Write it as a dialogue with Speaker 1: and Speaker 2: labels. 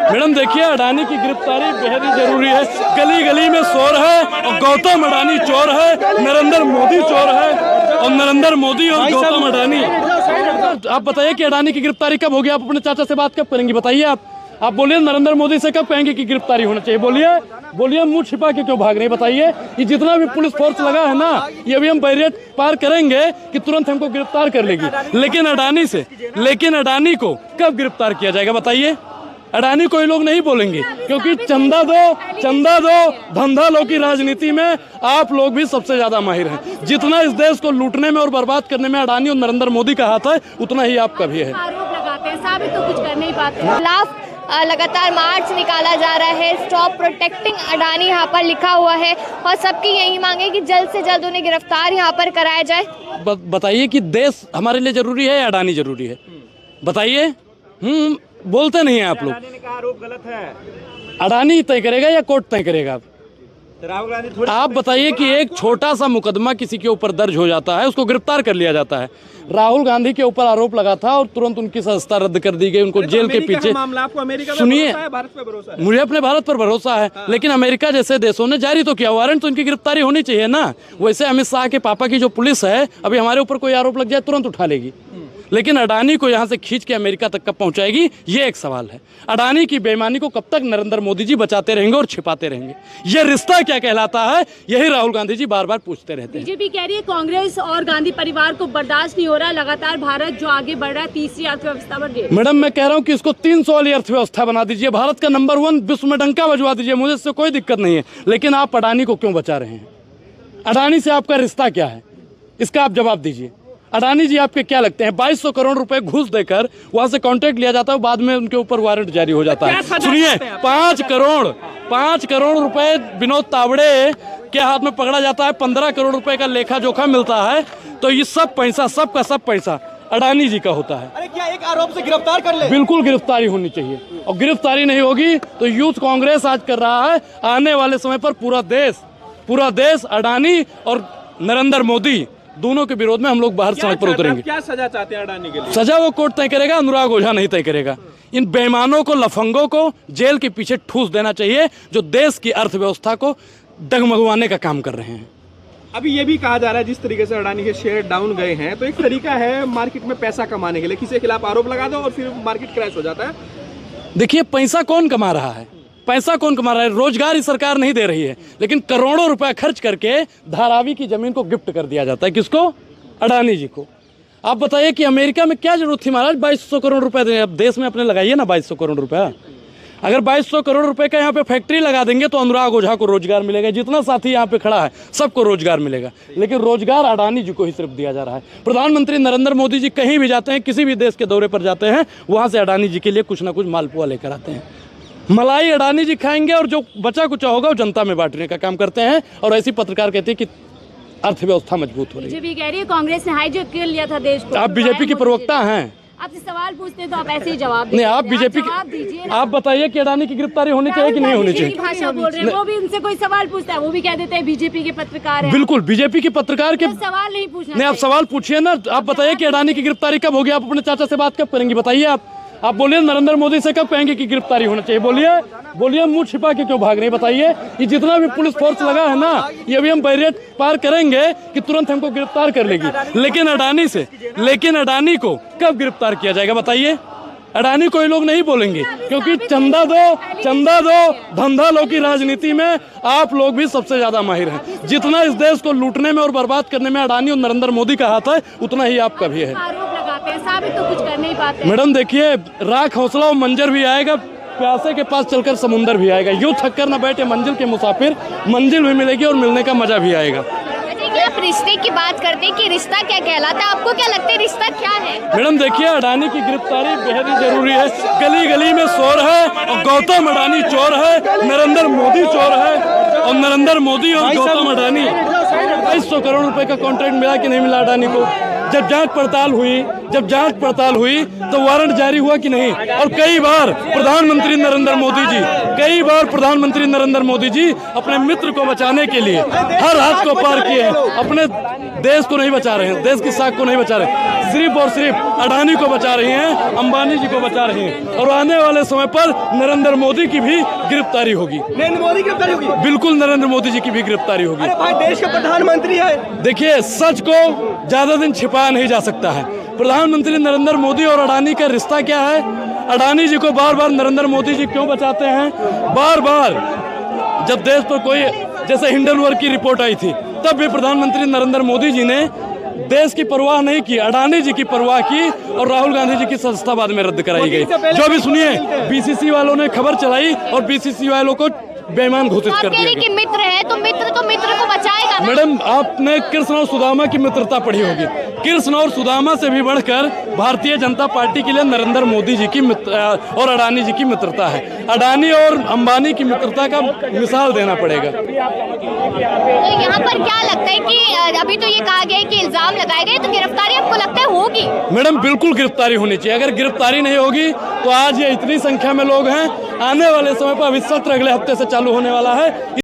Speaker 1: Madam देखिए, अडानी की गिरफ्तारी बेहद ही जरूरी है। गली गली में शोर है और गौतम अडानी चोर है, नरेंद्र मोदी चोर है और नरेंद्र मोदी और गौतम अडानी। आप बताइए कि अडानी की गिरफ्तारी कब होगी? आप अपने चाचा से बात कब करेंगी? बताइए आप बोलिए, नरेंद्र मोदी से कब कहेंगे कि गिरफ्तारी होना चाहिए? बोलिए, मुंह छिपा के क्यों भाग रहे? बताइए, ये जितना भी पुलिस फोर्स लगा है ना, ये अभी हम बैरियर पार करेंगे कि तुरंत हमको गिरफ्तार कर लेगी। लेकिन अडानी को कब गिरफ्तार किया जाएगा? बताइए। अडानी को ये लोग नहीं बोलेंगे, क्योंकि चंदा दो धंधा लो की राजनीति में आप लोग भी सबसे ज्यादा माहिर हैं। जितना इस देश को लूटने में और बर्बाद करने में अडानी और नरेंद्र मोदी का हाथ है, उतना ही आपका भी है।
Speaker 2: आरोप लगाते हैं, साबित तो कुछ कर नहीं पाते। लगातार मार्च निकाला जा रहा है, स्टॉप प्रोटेक्टिंग अडानी यहाँ पर लिखा हुआ है और सबकी यही मांग है कि जल्द से जल्द उन्हें गिरफ्तार यहाँ पर कराया जाए।
Speaker 1: बताइए कि देश हमारे लिए जरूरी है या अडानी जरूरी है? बताइए। बोलते नहीं है आप लोग।
Speaker 3: अडानी ने कहा आरोप गलत है।
Speaker 1: अडानी तय करेगा या कोर्ट तय करेगा?
Speaker 3: राहुल गांधी
Speaker 1: आप बताइए कि एक छोटा सा मुकदमा किसी के ऊपर दर्ज हो जाता है, उसको गिरफ्तार कर लिया जाता है। राहुल गांधी के ऊपर आरोप लगा था और तुरंत उनकी सदस्यता रद्द कर दी गई, उनको जेल के पीछे।
Speaker 3: मामला आपको अमेरिका पे
Speaker 1: सुनिए,
Speaker 3: भरोसा है, भारत पे भरोसा है?
Speaker 1: मुझे अपने भारत पर भरोसा है, लेकिन अमेरिका जैसे देशों ने जारी तो किया वारंट, तो इनकी गिरफ्तारी होनी चाहिए ना। वैसे अमित शाह के पापा की जो पुलिस है, अभी हमारे ऊपर कोई आरोप लग जाए तुरंत उठा लेगी, लेकिन अडानी को यहाँ से खींच के अमेरिका तक कब पहुंचाएगी, ये एक सवाल है। अडानी की बेईमानी को कब तक नरेंद्र मोदी जी बचाते रहेंगे और छिपाते रहेंगे? ये रिश्ता क्या कहलाता है, यही राहुल गांधी जी बार बार पूछते रहते हैं।
Speaker 2: बीजेपी कह रही है कांग्रेस और गांधी परिवार को बर्दाश्त नहीं हो रहा, लगातार भारत जो आगे बढ़ रहा है तीसरी अर्थव्यवस्था बढ़ रही है।
Speaker 1: मैडम, मैं कह रहा हूँ कि इसको 300 वाली अर्थव्यवस्था बना दीजिए, भारत का नंबर 1 विश्व में डंका बजवा दीजिए, मुझे इससे कोई दिक्कत नहीं है। लेकिन आप अडानी को क्यों बचा रहे हैं? अडानी से आपका रिश्ता क्या है, इसका आप जवाब दीजिए। अडानी जी आपके क्या लगते हैं? 2200 करोड़ रुपए घूस देकर वहां से कॉन्ट्रैक्ट लिया जाता है, बाद में उनके ऊपर वारंट जारी हो जाता है। सुनिए, 5 करोड़ रुपए विनोद तावड़े के हाथ में पकड़ा जाता है, 15 करोड़ रुपए का लेखा जोखा मिलता है, तो ये सब पैसा, सब पैसा अडानी जी का होता है।
Speaker 3: अरे क्या एक आरोप से गिरफ्तार कर ले?
Speaker 1: बिल्कुल गिरफ्तारी होनी चाहिए, और गिरफ्तारी नहीं होगी तो यूथ कांग्रेस आज कर रहा है, आने वाले समय पर पूरा देश अडानी और नरेंद्र मोदी दोनों के विरोध में हम लोग बाहर सड़क पर उतरेंगे।
Speaker 3: क्या सजा चाहते हैं अडानी के लिए?
Speaker 1: सजा वो कोर्ट तय करेगा, अनुराग ओझा नहीं तय करेगा। इन बेईमानों को, लफंगों को जेल के पीछे ठूस देना चाहिए, जो देश की अर्थव्यवस्था को डगमगवाने का काम कर रहे हैं।
Speaker 3: अभी ये भी कहा जा रहा है, जिस तरीके से अडानी के शेयर डाउन गए हैं, तो एक तरीका है मार्केट में पैसा कमाने के लिए, किसी के खिलाफ आरोप लगा दो और फिर मार्केट क्रैश हो जाता है।
Speaker 1: देखिए, पैसा कौन कमा रहा है? रोजगार ही सरकार नहीं दे रही है, लेकिन करोड़ों रुपए खर्च करके धारावी की जमीन को गिफ्ट कर दिया जाता है। किसको? अडानी जी को। आप बताइए कि अमेरिका में क्या जरूरत थी महाराज 2200 करोड़ रुपए देने? अब देश में अपने लगाइए ना 2200 करोड़ रुपया। अगर 2200 करोड़ रुपए का यहाँ पे फैक्ट्री लगा देंगे तो अनुराग ओझा को रोजगार मिलेगा, जितना साथी यहाँ पे खड़ा है सबको रोजगार मिलेगा, लेकिन रोजगार अडानी जी को ही सिर्फ दिया जा रहा है। प्रधानमंत्री नरेंद्र मोदी जी कहीं भी जाते हैं, किसी भी देश के दौरे पर जाते हैं, वहां से अडानी जी के लिए कुछ ना कुछ मालपुआ लेकर आते हैं। मलाई अडानी जी खाएंगे और जो बचा कुचा होगा वो जनता में बांटने का काम करते हैं, और ऐसी पत्रकार कहते हैं कि अर्थव्यवस्था मजबूत हो रही है।
Speaker 2: बीजेपी कह रही है कांग्रेस ने हाईजैक कर लिया था देश को।
Speaker 1: आप बीजेपी के प्रवक्ता हैं,
Speaker 2: आपसे सवाल पूछते हैं तो आप ऐसे ही जवाब
Speaker 1: नहीं, आप बीजेपी के, आप बताइए कि अडानी की गिरफ्तारी होनी चाहिए कि नहीं होनी चाहिए?
Speaker 2: भाषा बोल रहे हैं, वो भी उनसे कोई सवाल पूछता है वो भी कह देते हैं बीजेपी के पत्रकार हैं।
Speaker 1: बिल्कुल, बीजेपी के पत्रकार के
Speaker 2: सवाल नहीं पूछना
Speaker 1: नहीं, आप सवाल पूछिए ना। आप बताइए कि अडानी की गिरफ्तारी कब होगी? आप अपने चाचा से बात कब करेंगी? बताइए आप बोलिए, नरेंद्र मोदी से कब कहेंगे कि गिरफ्तारी होना चाहिए? बोलिए, मुंह छिपा के क्यों भाग रहे? बताइए, ये जितना भी पुलिस फोर्स लगा है ना, ये अभी हम बैरियर पार करेंगे कि तुरंत हमको गिरफ्तार कर लेगी, लेकिन अडानी को कब गिरफ्तार किया जाएगा? बताइए। अडानी को ये लोग नहीं बोलेंगे, क्योंकि चंदा दो धंधा लो की राजनीति में आप लोग भी सबसे ज्यादा माहिर हैं। जितना इस देश को लूटने में और बर्बाद करने में अडानी और नरेंद्र मोदी का हाथ है, उतना ही आपका भी है।
Speaker 2: आरोप लगाते हैं, साबित तो कुछ कर नहीं पाते।
Speaker 1: मैडम देखिए, राख हौसला और मंजर भी आएगा, प्यासे के पास चलकर समुंदर भी आएगा। यूं थक कर न बैठे मंजिल के मुसाफिर, मंजिल भी मिलेगी और मिलने का मजा भी आएगा।
Speaker 2: आप रिश्ते की बात करते हैं कि रिश्ता क्या कहलाता है, आपको क्या लगता है रिश्ता क्या है?
Speaker 1: मैडम देखिए, अडानी की गिरफ्तारी बेहद ही जरूरी है। गली गली में शोर है और गौतम अडानी चोर है, नरेंद्र मोदी चोर है और नरेंद्र मोदी और गौतम अडानी। 2200 करोड़ रुपए का कॉन्ट्रैक्ट मिला कि नहीं मिला अडानी को? जब जांच पड़ताल हुई तो वारंट जारी हुआ कि नहीं? और कई बार प्रधानमंत्री नरेंद्र मोदी जी अपने मित्र को बचाने के लिए हर हाथ को पार किए हैं। अपने देश को नहीं बचा रहे हैं, देश की साख को नहीं बचा रहे हैं, सिर्फ और सिर्फ अडानी को बचा रही हैं, अंबानी जी को बचा रही हैं। और आने वाले समय पर नरेंद्र मोदी की भी गिरफ्तारी होगी।
Speaker 3: नरेंद्र मोदी की गिरफ्तारी होगी?
Speaker 1: बिल्कुल नरेंद्र मोदी जी की भी गिरफ्तारी होगी।
Speaker 3: अरे भाई, देश का प्रधानमंत्री है।
Speaker 1: देखिए, सच को ज्यादा दिन छिपाया नहीं जा सकता है। प्रधानमंत्री नरेंद्र मोदी और अडानी का रिश्ता क्या है? अडानी जी को बार बार नरेंद्र मोदी जी क्यों बचाते हैं? बार बार जब देश पर कोई, जैसे हिंडनबर्ग की रिपोर्ट आई थी, तब भी प्रधानमंत्री नरेंद्र मोदी जी ने देश की परवाह नहीं की, अडानी जी की परवाह की और राहुल गांधी जी की सदस्यता बाद में रद्द कराई गई। जो भी सुनिए, बीसीसी वालों ने खबर चलाई और बीसीसी वालों को बेईमान घोषित कर दिया
Speaker 2: कि मित्र है तो मित्र को बचाएगा ना?
Speaker 1: मैडम, आपने कृष्ण और सुदामा की मित्रता पढ़ी होगी। कृष्ण और सुदामा से भी बढ़कर भारतीय जनता पार्टी के लिए नरेंद्र मोदी जी की और अडानी जी की मित्रता है। अडानी और अंबानी की मित्रता का मिसाल देना पड़ेगा।
Speaker 2: तो यहाँ पर क्या लगता है कि अभी तो ये कहा गया है कि इल्जाम लगाए गए, तो गिरफ्तारी आपको लगता है होगी?
Speaker 1: मैडम, बिल्कुल गिरफ्तारी होनी चाहिए। अगर गिरफ्तारी नहीं होगी तो आज ये इतनी संख्या में लोग हैं, आने वाले समय पर अभी सत्र अगले हफ्ते से चालू होने वाला है।